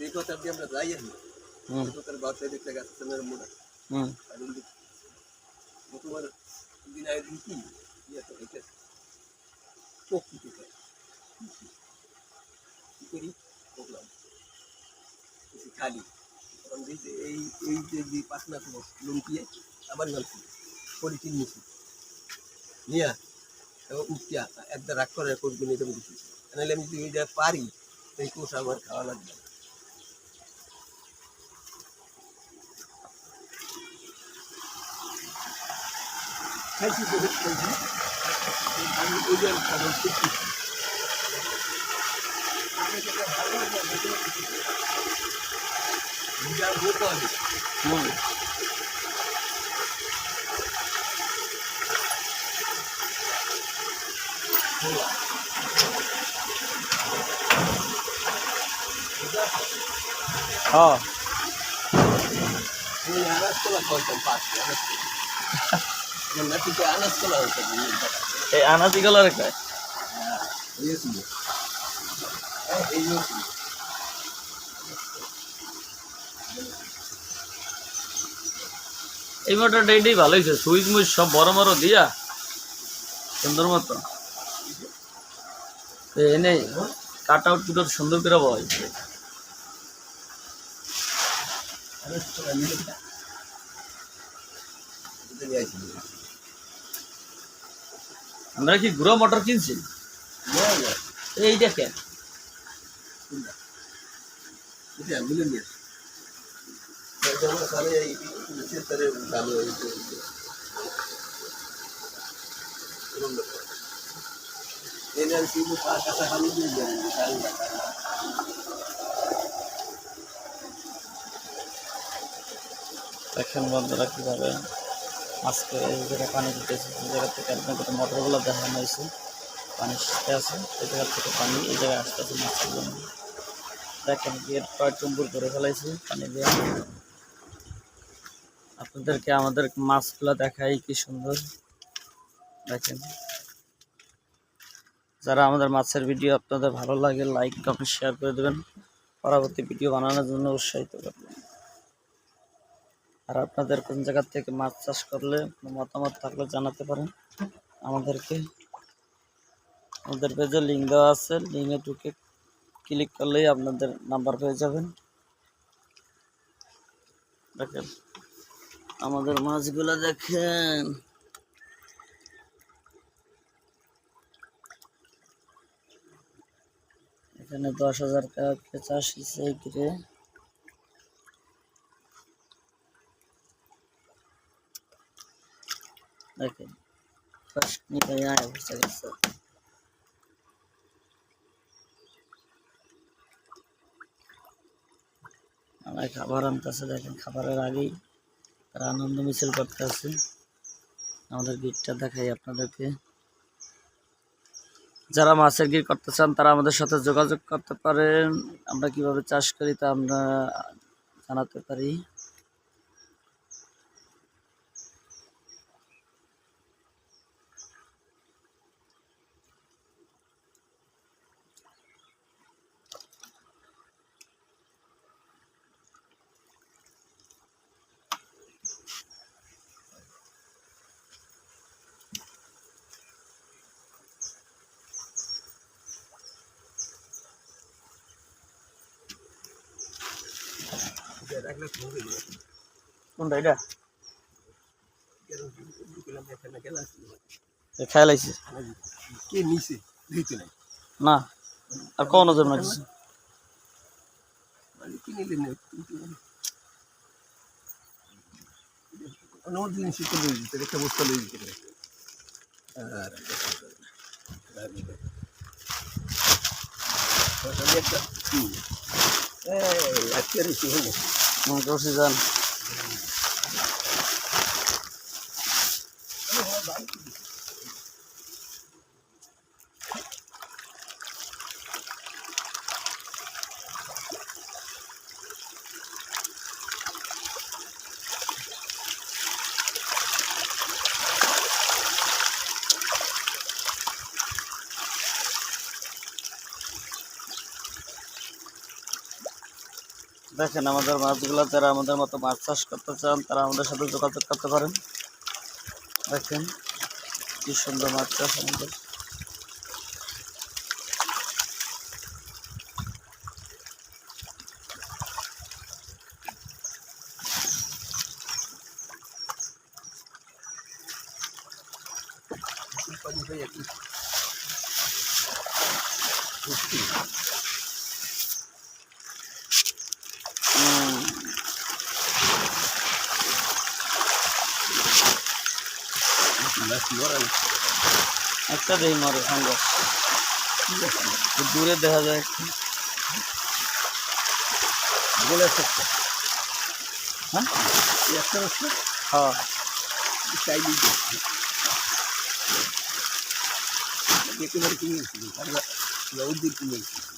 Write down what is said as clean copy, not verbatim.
এই কথা দিয়ে আমরা যাই আর তার বাসায় দেখলে গাছের সামনে মোড়া আর তোমার দিন আগে দিন কি চোখ ফুটে যায় কি করি বললাম খালি এই এই যে পাখনা লুকিয়ে আবার গল্প পলিথিন মুখি নিয়া উঠিয়া একদম রাগ করে করবি না এটা বুঝি নাহলে আমি যদি ওইটা পারি এই কোষ আমার খাওয়া লাগবে খাইছি বহুত খাইছি আমি ওইটা খাবার শিখছি হ্যাঁ এই আনাজি কালার একটা এই মোটরটা এটাই ভালো হয়েছে সুইচ মুইচ সব বড় বড় দিয়া সুন্দর মতো এনে কাট আউট পুরো সুন্দর করে বয় আমরা কি গুঁড়ো মোটর কিনছি এইটা কেন দেখেন বন্ধুরা কিভাবে আজকে এই জায়গায় পানি দিতেছে এই জায়গা থেকে আপনাদের মোটরগুলো দেখানো হয়েছে পানি শিখতে আছে এই জায়গা থেকে পানি এই জায়গায় আসতেছে মাছের জন্য দেখেন গেট কয়েক টুম্বুর করে ফেলাইছে পানি দিয়ে আপনাদেরকে আমাদের মাছগুলো দেখাই কি সুন্দর দেখেন যারা আমাদের মাছের ভিডিও আপনাদের ভালো লাগে লাইক কমেন্ট শেয়ার করে দেবেন পরবর্তী ভিডিও বানানোর জন্য উৎসাহিত করবেন আর আপনাদের কোন জায়গা থেকে মাছ চাষ করলে মতামত থাকলে জানাতে পারেন আমাদেরকে আমাদের পেজে লিঙ্ক দেওয়া আছে লিঙ্কে ঢুকে ক্লিক করলেই আপনাদের নাম্বার পেয়ে যাবেন দেখেন আমাদের মাছগুলো দেখেন এখানে 10,000 টাকা চাষ হিসেবে দেখেন ফার্স্ট নিয়ে আয় বসে গেছে আমার খাবার আনতেছে দেখেন খাবারের আগেই তারা আনন্দ মিছিল করতে আছে আমাদের গিটটা দেখাই আপনাদেরকে যারা মাছের গির করতে চান তারা আমাদের সাথে যোগাযোগ করতে পারেন আমরা কিভাবে চাষ করি তা আমরা জানাতে পারি কোনটা এটা খেয়াল আইছে কে নিছে দিতে নাই না আর কোন ওজন না কিছু মানে কি নিলেন অন্য জিনিস করে দিতে একটা বস্তা লয়ে দিতে পারে আর একটা এই আজকে রিসি হলো অক্সিজেন দেখেন আমাদের মাছগুলো, যারা আমাদের মতো মাছ চাষ করতে চান তারা আমাদের সাথে যোগাযোগ করতে পারেন। দেখেন কি সুন্দর মাছ চাষ আমাদের। পানি হয়ে একটু ভর্তি। মাছ মরাল একটা দেই মরে সঙ্গে দূরে দেখা যায় একটু। বলে থাকছে হ্যাঁ একটা রাস্তা হ্যাঁ চাইলি একেবারে কিনে গেছিল আমরা উদ্দিন কিনে গেছিল।